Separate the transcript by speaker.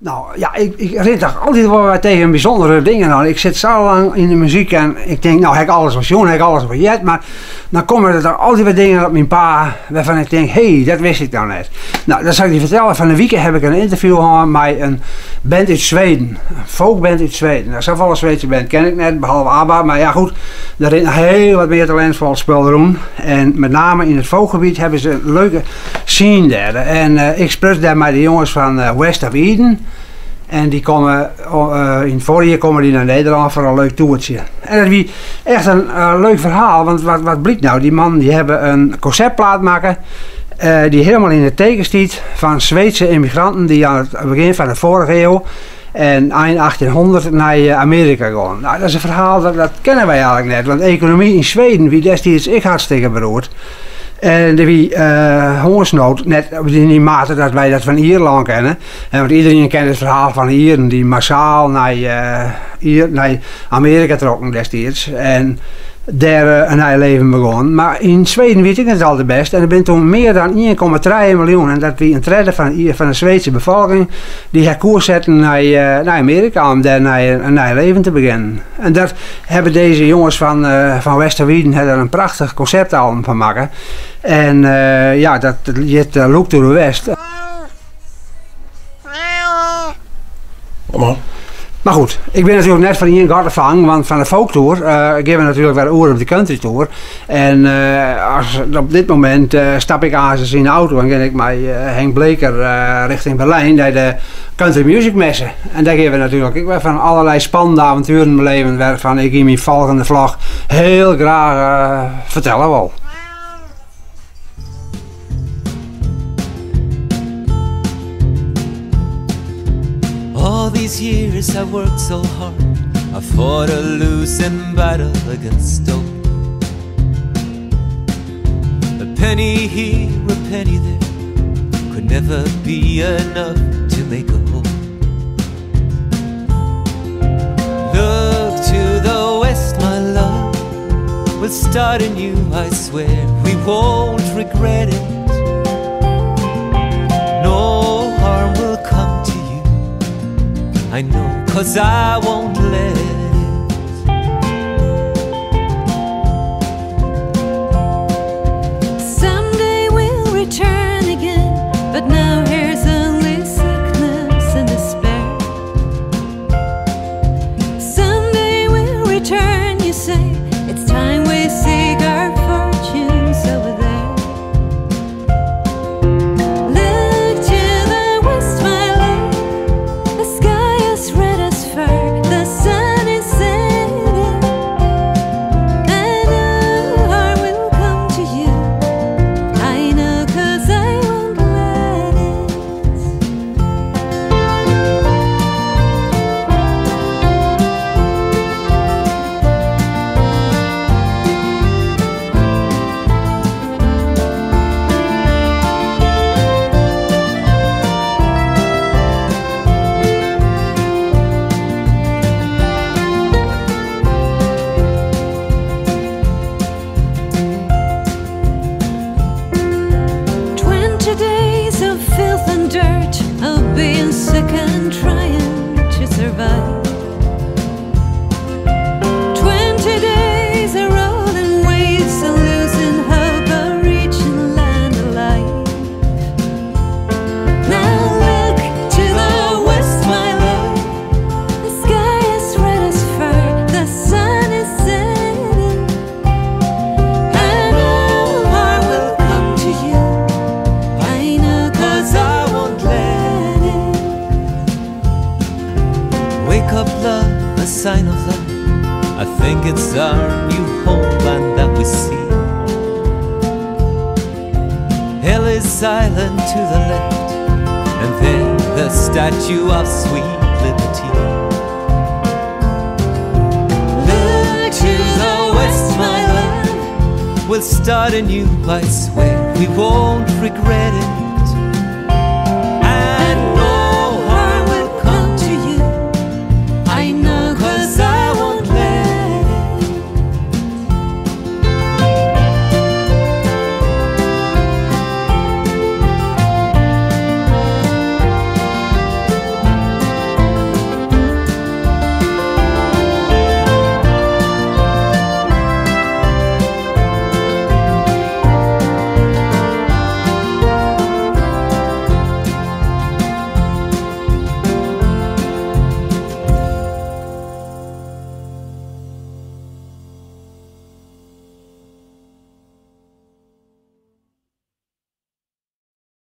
Speaker 1: Nou ja, ik rit toch altijd wel tegen bijzondere dingen aan. Ik zit zo lang in de muziek en ik denk, nou heb ik alles wat jong, heb ik alles wat jet, maar dan komen er toch altijd wat dingen op mijn pa waarvan ik denk, hé, dat wist ik nou net. Nou, dat zal ik je vertellen. Van een weekend heb ik een interview gehad met een band uit Zweden, een folkband uit Zweden. Nou, zoveel een Zweedse band ken ik net, behalve ABBA, maar ja goed, daar zit nog heel wat meer talentvol spul doen. En met name in het folkgebied hebben ze een leuke scene daar. En ik spreek daar met de jongens van West of Eden. En die komen, in het voorjaar komen die naar Nederland voor een leuk toertje. En dat is echt een leuk verhaal, want wat blijkt nou? Die man die hebben een conceptplaat maken die helemaal in het teken stiet van Zweedse immigranten die aan het begin van de vorige eeuw en eind 1800 naar Amerika gaan. Nou, dat is een verhaal dat kennen wij eigenlijk net, want de economie in Zweden wie destijds ik hartstikke beroerd. En er wie hongersnood, net in die mate dat wij dat van Ierland kennen. En want iedereen kent het verhaal van Ieren die massaal naar Amerika trokken destijds. En daar een eigen leven begon. Maar in Zweden weet ik het al de best. En er zijn toen meer dan 1,3 miljoen. En dat wie een derde van de Zweedse bevolking die haar koers zetten naar Amerika om daar een eigen leven te beginnen. En daar hebben deze jongens van Westerwieden een prachtig conceptalbum van maken. En ja, dat heet Look to the West. Maar goed, ik ben natuurlijk net van hier in Gartenvang, want van de folktour ik heb natuurlijk weer oren op de country tour. En op dit moment stap ik aan in de auto en ga ik met Henk Bleker richting Berlijn naar de country music messen. En daar geven we natuurlijk van allerlei spannende avonturen beleven waarvan ik in mijn volgende vlog heel graag vertellen wil.
Speaker 2: All these years I worked so hard, I fought a losing battle against hope. A penny here, a penny there, could never be enough to make a home. Look to the west, my love, we'll start anew, I swear, we won't regret it. No harm will come to you, I know, 'cause I won't let it.
Speaker 3: Someday we'll return again, but now here's only sickness and despair. Someday we'll return, you say, it's time we seek our fortunes over there. Look to the west, my love, the sky is red as fire, the sun is setting. I know harm will come to you, I know, 'cause I won't let it. Days of filth and dirt, of being sick and trying to survive. 20 days of rolling waves and losing hope of reaching land alive. Now look to the west, my love, the sky is red as fire, the sun is setting. I know harm will come to you, I know, 'cause I won't let it.
Speaker 2: Wake up, love, a sign of love, I think it's our new homeland that we see. Hill is island to the left, and there the statue of sweet liberty. Look to the west, my love, we'll start anew, I swear, we won't regret it.